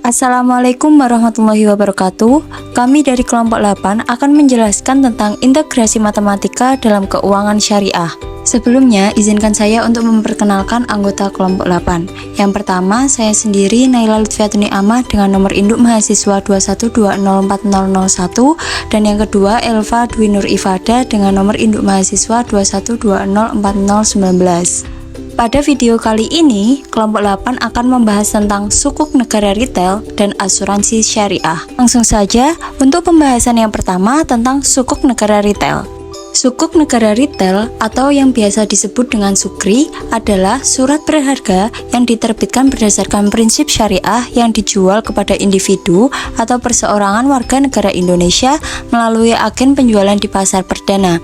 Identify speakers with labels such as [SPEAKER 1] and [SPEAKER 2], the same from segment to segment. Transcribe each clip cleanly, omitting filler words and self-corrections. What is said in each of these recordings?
[SPEAKER 1] Assalamualaikum warahmatullahi wabarakatuh. Kami dari kelompok 8 akan menjelaskan tentang integrasi matematika dalam keuangan syariah. Sebelumnya, izinkan saya untuk memperkenalkan anggota kelompok 8. Yang pertama, saya sendiri Naila Lutfiatuni Amah dengan nomor induk mahasiswa 21204001, dan yang kedua Elva Dwi Nur Ifada dengan nomor induk mahasiswa 21204019. Pada video kali ini, kelompok 8 akan membahas tentang sukuk negara retail dan asuransi syariah. Langsung saja, untuk pembahasan yang pertama tentang sukuk negara retail. Sukuk negara retail atau yang biasa disebut dengan sukri adalah surat berharga yang diterbitkan berdasarkan prinsip syariah yang dijual kepada individu atau perseorangan warga negara Indonesia melalui agen penjualan di pasar perdana.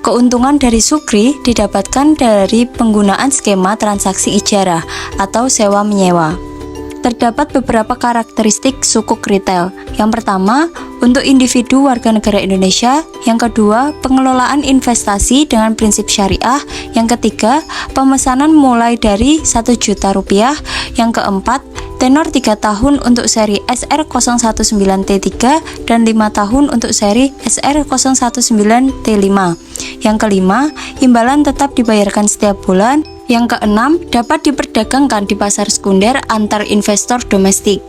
[SPEAKER 1] Keuntungan dari sukri didapatkan dari penggunaan skema transaksi ijarah atau sewa-menyewa. Terdapat beberapa karakteristik sukuk retail. Yang pertama, untuk individu warga negara Indonesia. Yang kedua, pengelolaan investasi dengan prinsip syariah. Yang ketiga, pemesanan mulai dari 1 juta rupiah. Yang keempat, tenor 3 tahun untuk seri SR019T3 dan 5 tahun untuk seri SR019T5. Yang kelima, imbalan tetap dibayarkan setiap bulan. Yang keenam, dapat diperdagangkan di pasar sekunder antar investor domestik.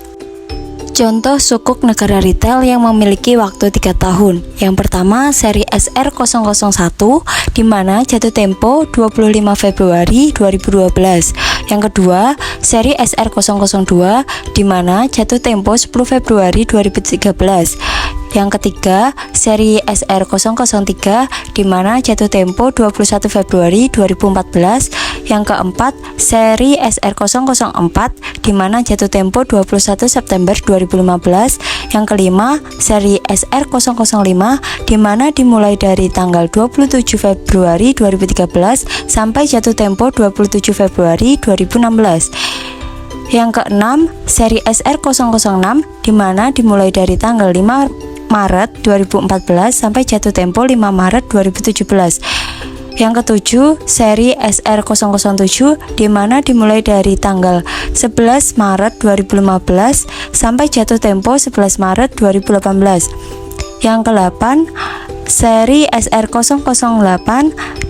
[SPEAKER 1] Contoh sukuk negara retail yang memiliki waktu 3 tahun. Yang pertama, seri SR001 di mana jatuh tempo 25 Februari 2012. Yang kedua, seri SR002 di mana jatuh tempo 10 Februari 2013. Yang ketiga, seri SR003 di mana jatuh tempo 21 Februari 2014. Yang keempat, seri SR004 di mana jatuh tempo 21 September 2015. Yang kelima, seri SR005 di mana dimulai dari tanggal 27 Februari 2013 sampai jatuh tempo 27 Februari 2016. Yang keenam, seri SR006 di mana dimulai dari tanggal 5 Maret 2014 sampai jatuh tempo 5 Maret 2017. Yang ketujuh, seri SR007 di mana dimulai dari tanggal 11 Maret 2015 sampai jatuh tempo 11 Maret 2018. Yang ke-8, seri SR008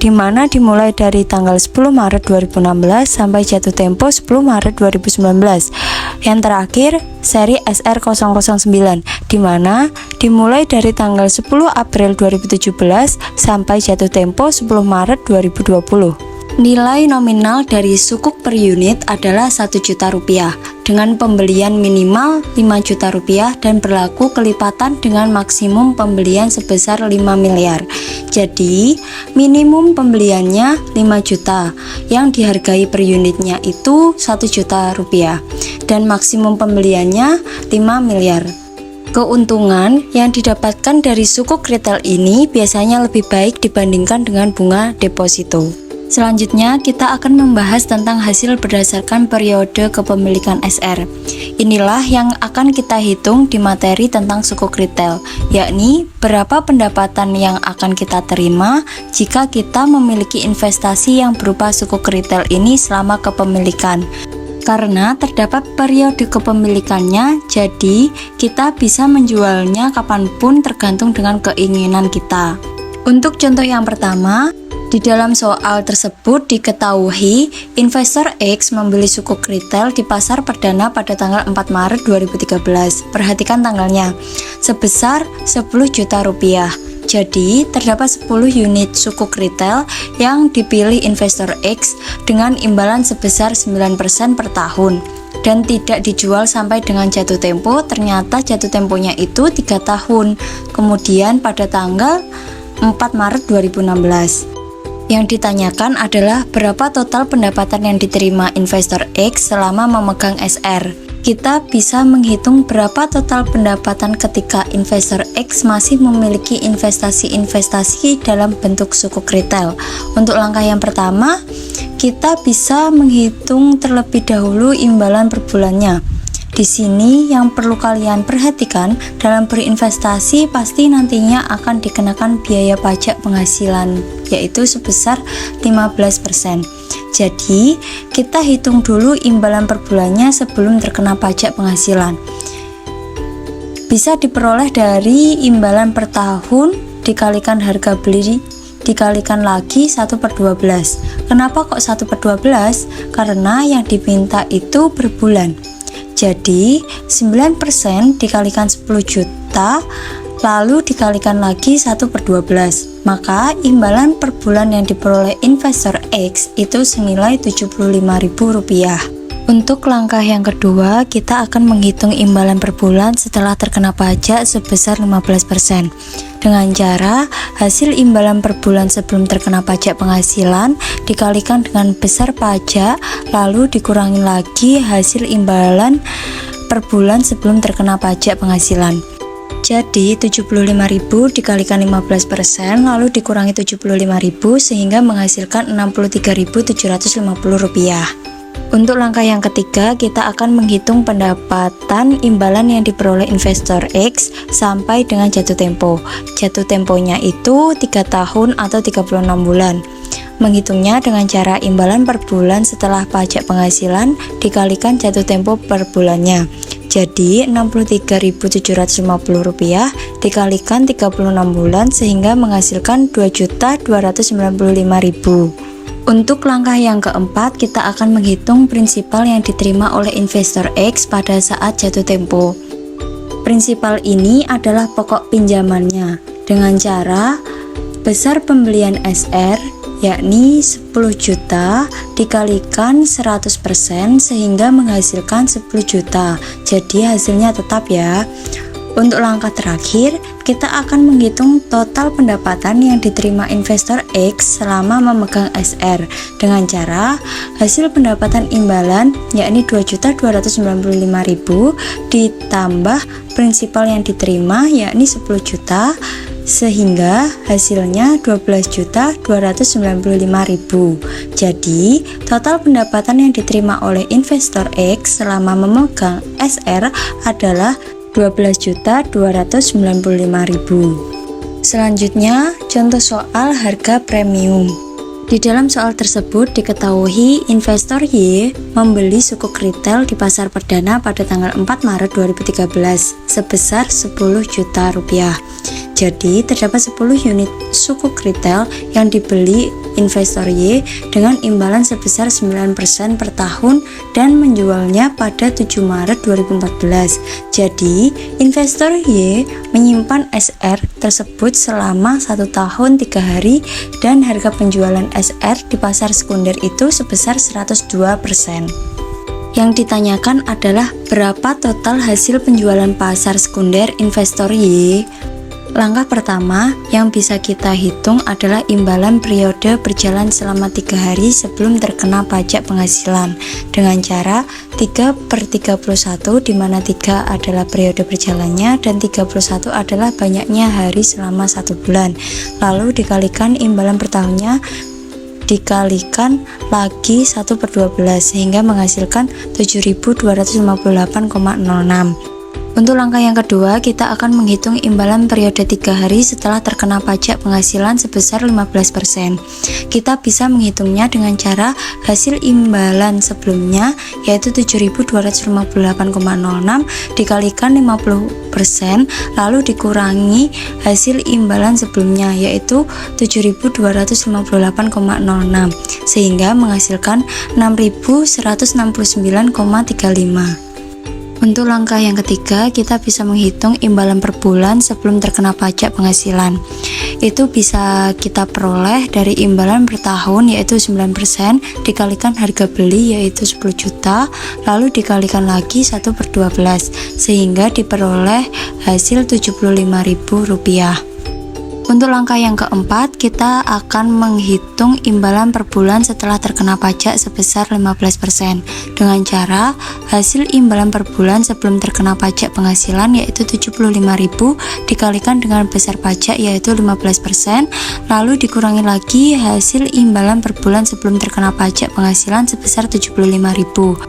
[SPEAKER 1] di mana dimulai dari tanggal 10 Maret 2016 sampai jatuh tempo 10 Maret 2019. Yang terakhir, seri SR009 di mana dimulai dari tanggal 10 April 2017 sampai jatuh tempo 10 Maret 2020. Nilai nominal dari sukuk per unit adalah 1 juta rupiah dengan pembelian minimal 5 juta rupiah dan berlaku kelipatan dengan maksimum pembelian sebesar 5 miliar. Jadi, minimum pembeliannya 5 juta yang dihargai per unitnya itu 1 juta rupiah dan maksimum pembeliannya 5 miliar. Keuntungan yang didapatkan dari sukuk retail ini biasanya lebih baik dibandingkan dengan bunga deposito. Selanjutnya, kita akan membahas tentang hasil berdasarkan periode kepemilikan SR. Inilah yang akan kita hitung di materi tentang sukuk retail, yakni berapa pendapatan yang akan kita terima jika kita memiliki investasi yang berupa sukuk retail ini selama kepemilikan. Karena terdapat periode kepemilikannya, jadi kita bisa menjualnya kapanpun tergantung dengan keinginan kita. Untuk contoh yang pertama, di dalam soal tersebut diketahui investor X membeli sukuk retail di pasar perdana pada tanggal 4 Maret 2013. Perhatikan tanggalnya, sebesar 10 juta rupiah. Jadi, terdapat 10 unit sukuk retail yang dipilih investor X dengan imbalan sebesar 9% per tahun dan tidak dijual sampai dengan jatuh tempo. Ternyata jatuh temponya itu 3 tahun. Kemudian pada tanggal 4 Maret 2016. Yang ditanyakan adalah berapa total pendapatan yang diterima investor X selama memegang SR. Kita bisa menghitung berapa total pendapatan ketika investor X masih memiliki investasi-investasi dalam bentuk sukuk retail. Untuk langkah yang pertama, kita bisa menghitung terlebih dahulu imbalan per bulannya. Di sini yang perlu kalian perhatikan, dalam berinvestasi pasti nantinya akan dikenakan biaya pajak penghasilan, yaitu sebesar 15%. Jadi, kita hitung dulu imbalan per bulannya sebelum terkena pajak penghasilan. Bisa diperoleh dari imbalan per tahun dikalikan harga beli dikalikan lagi 1/12. Kenapa kok 1/12? Karena yang diminta itu per bulan. Jadi 9% dikalikan 10 juta lalu dikalikan lagi 1/12. Maka imbalan per bulan yang diperoleh investor X itu senilai Rp75.000. Untuk langkah yang kedua, kita akan menghitung imbalan per bulan setelah terkena pajak sebesar 15%. Dengan cara hasil imbalan per bulan sebelum terkena pajak penghasilan dikalikan dengan besar pajak, lalu dikurangi lagi hasil imbalan per bulan sebelum terkena pajak penghasilan. Jadi 75.000 dikalikan 15% lalu dikurangi 75.000 sehingga menghasilkan Rp63.750. Untuk langkah yang ketiga, kita akan menghitung pendapatan imbalan yang diperoleh investor X sampai dengan jatuh tempo. Jatuh temponya itu 3 tahun atau 36 bulan. Menghitungnya dengan cara imbalan per bulan setelah pajak penghasilan dikalikan jatuh tempo per bulannya. Jadi Rp63.750 dikalikan 36 bulan sehingga menghasilkan Rp2.295.000. Untuk langkah yang keempat, kita akan menghitung prinsipal yang diterima oleh investor X pada saat jatuh tempo. Prinsipal ini adalah pokok pinjamannya dengan cara besar pembelian SR yakni 10 juta dikalikan 100% sehingga menghasilkan 10 juta. Jadi hasilnya tetap ya. Untuk langkah terakhir, kita akan menghitung total pendapatan yang diterima investor X selama memegang SR dengan cara hasil pendapatan imbalan yakni Rp2.295.000 ditambah prinsipal yang diterima yakni 10 juta sehingga hasilnya Rp12.295.000. Jadi, total pendapatan yang diterima oleh investor X selama memegang SR adalah Rp12.295.000. Selanjutnya, contoh soal harga premium. Di dalam soal tersebut diketahui investor Y membeli sukuk retail di pasar perdana pada tanggal 4 Maret 2013 sebesar Rp10 juta. Jadi, terdapat 10 unit sukuk retail yang dibeli investor Y dengan imbalan sebesar 9% per tahun dan menjualnya pada 7 Maret 2014. Jadi, investor Y menyimpan SR tersebut selama 1 tahun 3 hari dan harga penjualan SR di pasar sekunder itu sebesar 102%. Yang ditanyakan adalah berapa total hasil penjualan pasar sekunder investor Y. Langkah pertama yang bisa kita hitung adalah imbalan periode berjalan selama 3 hari sebelum terkena pajak penghasilan dengan cara 3/31 di mana 3 adalah periode berjalannya dan 31 adalah banyaknya hari selama 1 bulan. Lalu dikalikan imbalan per tahunnya dikalikan lagi 1/12 sehingga menghasilkan 7.258,06. Untuk langkah yang kedua, kita akan menghitung imbalan periode 3 hari setelah terkena pajak penghasilan sebesar 15%. Kita bisa menghitungnya dengan cara hasil imbalan sebelumnya yaitu 7.258,06 dikalikan 50% lalu dikurangi hasil imbalan sebelumnya yaitu 7.258,06 sehingga menghasilkan 6.169,35. Untuk langkah yang ketiga, kita bisa menghitung imbalan per bulan sebelum terkena pajak penghasilan. Itu bisa kita peroleh dari imbalan per tahun yaitu 9% dikalikan harga beli yaitu 10 juta lalu dikalikan lagi 1/12 sehingga diperoleh hasil Rp75.000. Untuk langkah yang keempat, kita akan menghitung imbalan per bulan setelah terkena pajak sebesar 15% dengan cara hasil imbalan per bulan sebelum terkena pajak penghasilan yaitu 75.000 dikalikan dengan besar pajak yaitu 15%, lalu dikurangi lagi hasil imbalan per bulan sebelum terkena pajak penghasilan sebesar 75.000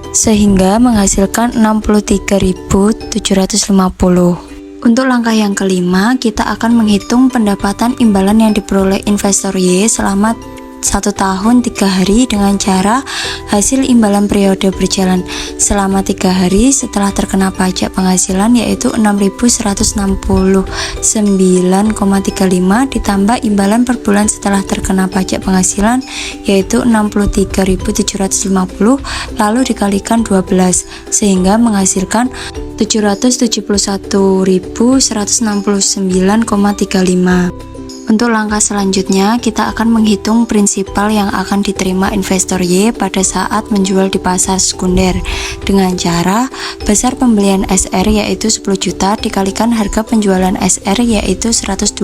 [SPEAKER 1] sehingga menghasilkan 63.750. Untuk langkah yang kelima, kita akan menghitung pendapatan imbalan yang diperoleh investor Y selama 1 tahun 3 hari dengan cara hasil imbalan periode berjalan selama 3 hari setelah terkena pajak penghasilan yaitu 6.169,35 ditambah imbalan per bulan setelah terkena pajak penghasilan yaitu 63.750 lalu dikalikan 12 sehingga menghasilkan 771.169,35. Untuk langkah selanjutnya, kita akan menghitung prinsipal yang akan diterima investor Y pada saat menjual di pasar sekunder dengan cara besar pembelian SR yaitu 10 juta dikalikan harga penjualan SR yaitu 102%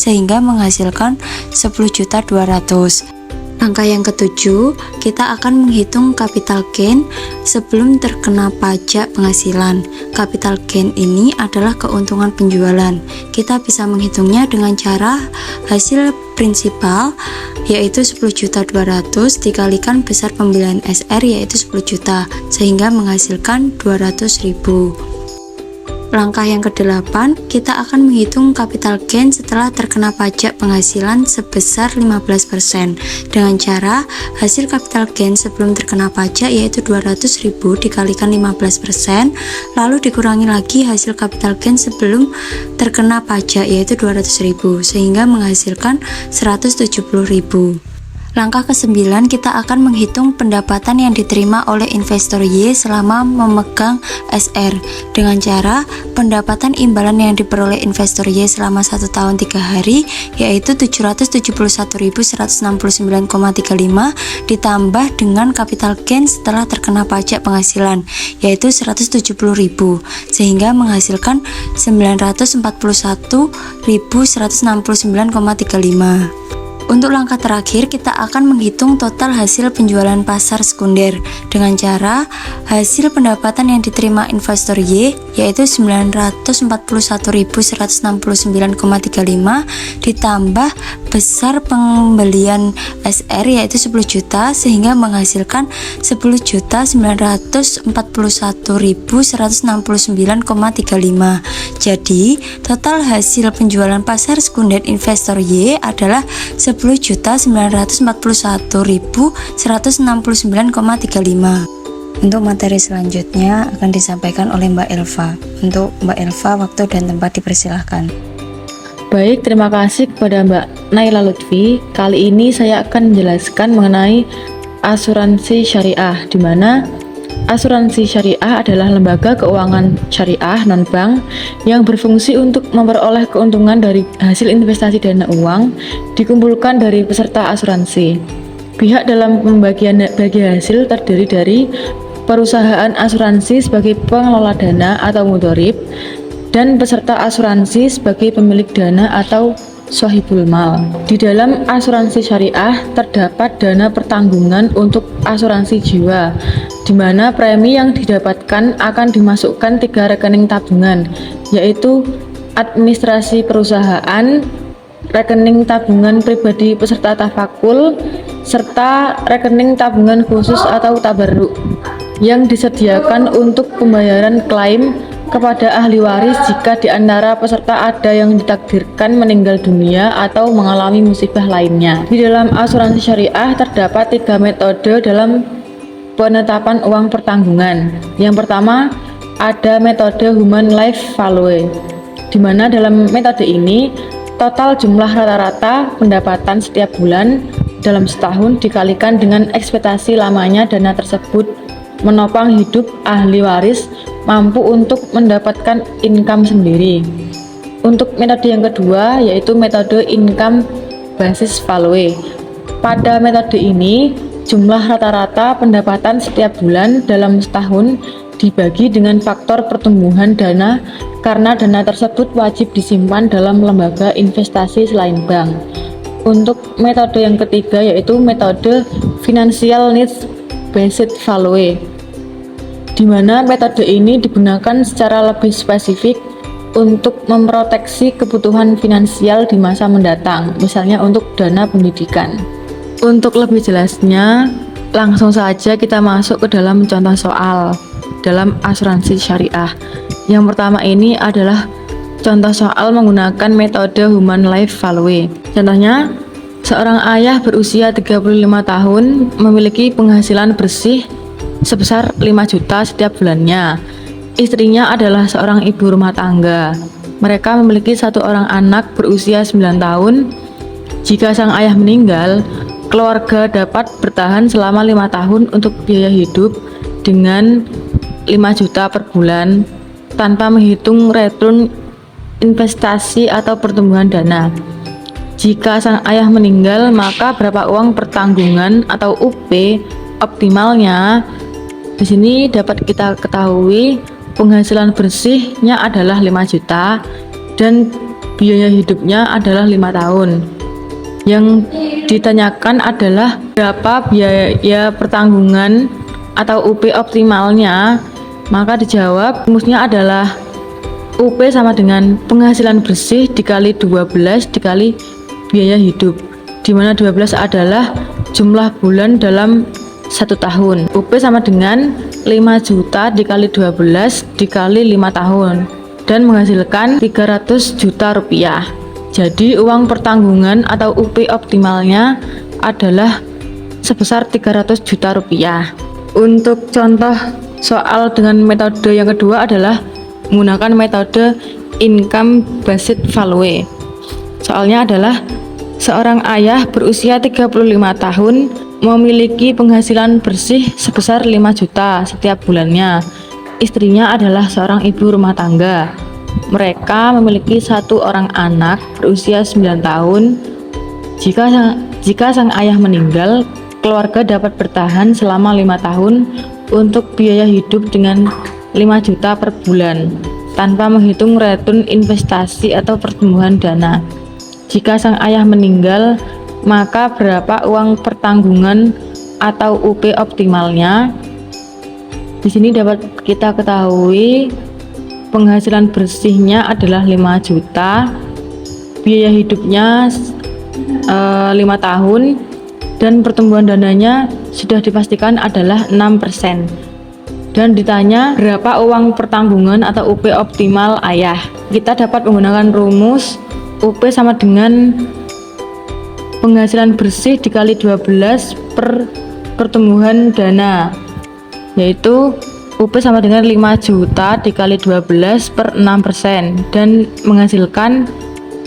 [SPEAKER 1] sehingga menghasilkan 10.200.000. Langkah yang ketujuh, kita akan menghitung capital gain sebelum terkena pajak penghasilan. Capital gain ini adalah keuntungan penjualan. Kita bisa menghitungnya dengan cara hasil prinsipal yaitu 10.200.000 dikalikan besar pembelian SR yaitu 10 juta sehingga menghasilkan 200.000. Langkah yang kedelapan, kita akan menghitung capital gain setelah terkena pajak penghasilan sebesar 15% dengan cara hasil capital gain sebelum terkena pajak yaitu 200.000 dikalikan 15% lalu dikurangi lagi hasil capital gain sebelum terkena pajak yaitu 200.000 sehingga menghasilkan 170.000. Langkah ke-9, kita akan menghitung pendapatan yang diterima oleh investor Y selama memegang SR dengan cara pendapatan imbalan yang diperoleh investor Y selama 1 tahun 3 hari yaitu 771.169,35 ditambah dengan capital gain setelah terkena pajak penghasilan yaitu 170.000 sehingga menghasilkan 941.169,35. Untuk langkah terakhir, kita akan menghitung total hasil penjualan pasar sekunder dengan cara hasil pendapatan yang diterima investor Y yaitu 941.169,35 ditambah besar pembelian SR yaitu 10 juta sehingga menghasilkan 10.941.169,35. Jadi, total hasil penjualan pasar sekunder investor Y adalah 10.941.169,35. Untuk materi selanjutnya akan disampaikan oleh Mbak Elva. Untuk Mbak Elva, waktu dan tempat dipersilahkan.
[SPEAKER 2] Baik, terima kasih kepada Mbak Naila Lutfi. Kali ini saya akan menjelaskan mengenai asuransi syariah, di mana asuransi syariah adalah lembaga keuangan syariah non-bank yang berfungsi untuk memperoleh keuntungan dari hasil investasi dana uang dikumpulkan dari peserta asuransi. Pihak dalam pembagian bagi hasil terdiri dari perusahaan asuransi sebagai pengelola dana atau mudhorib dan peserta asuransi sebagai pemilik dana atau swahibul mal. Di dalam asuransi syariah terdapat dana pertanggungan untuk asuransi jiwa, di mana premi yang didapatkan akan dimasukkan 3 rekening tabungan, yaitu administrasi perusahaan, rekening tabungan pribadi peserta tafakul, serta rekening tabungan khusus atau tabarruk yang disediakan untuk pembayaran klaim kepada ahli waris jika di antara peserta ada yang ditakdirkan meninggal dunia atau mengalami musibah lainnya. Di dalam asuransi syariah terdapat 3 metode dalam penetapan uang pertanggungan. Yang pertama, ada metode Human Life Value, di mana dalam metode ini total jumlah rata-rata pendapatan setiap bulan dalam setahun dikalikan dengan ekspektasi lamanya dana tersebut menopang hidup ahli waris mampu untuk mendapatkan income sendiri. Untuk metode yang kedua yaitu metode income basis value. Pada metode ini jumlah rata-rata pendapatan setiap bulan dalam setahun dibagi dengan faktor pertumbuhan dana karena dana tersebut wajib disimpan dalam lembaga investasi selain bank. Untuk metode yang ketiga yaitu metode Financial Needs Based Value, di mana metode ini digunakan secara lebih spesifik untuk memproteksi kebutuhan finansial di masa mendatang, misalnya untuk dana pendidikan. Untuk lebih jelasnya, langsung saja kita masuk ke dalam contoh soal dalam asuransi syariah. Yang pertama ini adalah contoh soal menggunakan metode Human Life Value. Contohnya, seorang ayah berusia 35 tahun memiliki penghasilan bersih sebesar 5 juta setiap bulannya. Istrinya adalah seorang ibu rumah tangga. Mereka memiliki satu orang anak berusia 9 tahun. Jika sang ayah meninggal, keluarga dapat bertahan selama 5 tahun untuk biaya hidup dengan 5 juta per bulan tanpa menghitung return investasi atau pertumbuhan dana. Jika sang ayah meninggal, maka berapa uang pertanggungan atau UP optimalnya? Di sini dapat kita ketahui penghasilan bersihnya adalah 5 juta dan biaya hidupnya adalah 5 tahun. Yang ditanyakan adalah berapa biaya pertanggungan atau UP optimalnya. Maka dijawab rumusnya adalah UP sama dengan penghasilan bersih dikali 12 dikali biaya hidup, di mana 12 adalah jumlah bulan dalam 1 tahun. UP sama dengan 5 juta dikali 12 dikali 5 tahun dan menghasilkan 300 juta rupiah. Jadi uang pertanggungan atau UP optimalnya adalah sebesar 300 juta rupiah. Untuk contoh soal dengan metode yang kedua adalah menggunakan metode Income Based Value. Soalnya adalah seorang ayah berusia 35 tahun memiliki penghasilan bersih sebesar 5 juta setiap bulannya. Istrinya adalah seorang ibu rumah tangga. Mereka memiliki satu orang anak berusia 9 tahun. Jika sang ayah meninggal, keluarga dapat bertahan selama 5 tahun untuk biaya hidup dengan 5 juta per bulan tanpa menghitung return investasi atau pertumbuhan dana. Jika sang ayah meninggal, maka berapa uang pertanggungan atau UP optimalnya? Di sini dapat kita ketahui penghasilan bersihnya adalah 5 juta, biaya hidupnya 5 tahun, dan pertumbuhan dananya sudah dipastikan adalah 6%. Dan ditanya berapa uang pertanggungan atau UP optimal ayah. Kita dapat menggunakan rumus UP sama dengan penghasilan bersih dikali 12 per pertumbuhan dana, yaitu UP sama dengan 5 juta dikali 12 per 6% dan menghasilkan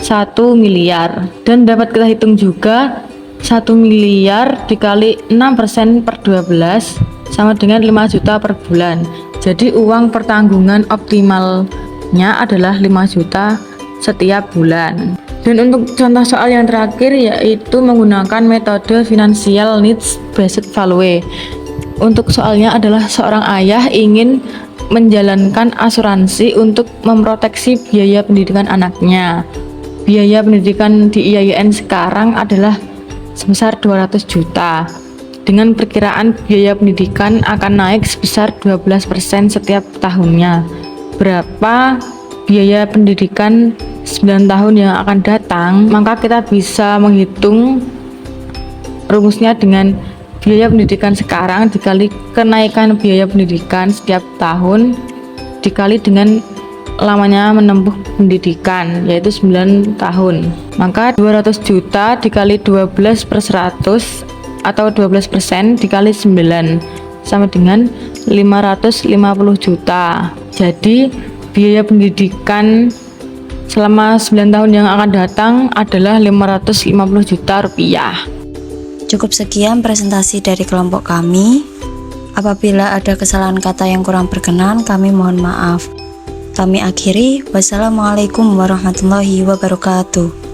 [SPEAKER 2] 1 miliar. Dan dapat kita hitung juga 1 miliar dikali 6% per 12 sama dengan 5 juta per bulan. Jadi uang pertanggungan optimalnya adalah 5 juta setiap bulan. Dan untuk contoh soal yang terakhir yaitu menggunakan metode Financial Needs Based Value. Untuk soalnya adalah seorang ayah ingin menjalankan asuransi untuk memproteksi biaya pendidikan anaknya. Biaya pendidikan di IAIN sekarang adalah sebesar 200 juta. Dengan perkiraan biaya pendidikan akan naik sebesar 12% setiap tahunnya. Berapa biaya pendidikan 9 tahun yang akan datang? Maka kita bisa menghitung rumusnya dengan biaya pendidikan sekarang dikali kenaikan biaya pendidikan setiap tahun dikali dengan lamanya menempuh pendidikan, yaitu 9 tahun. Maka 200 juta dikali 12 per 100 atau 12% dikali 9 sama dengan 550 juta. Jadi biaya pendidikan selama 9 tahun yang akan datang adalah 550 juta rupiah.
[SPEAKER 1] Cukup sekian presentasi dari kelompok kami. Apabila ada kesalahan kata yang kurang berkenan, kami mohon maaf. Kami akhiri. Wassalamualaikum warahmatullahi wabarakatuh.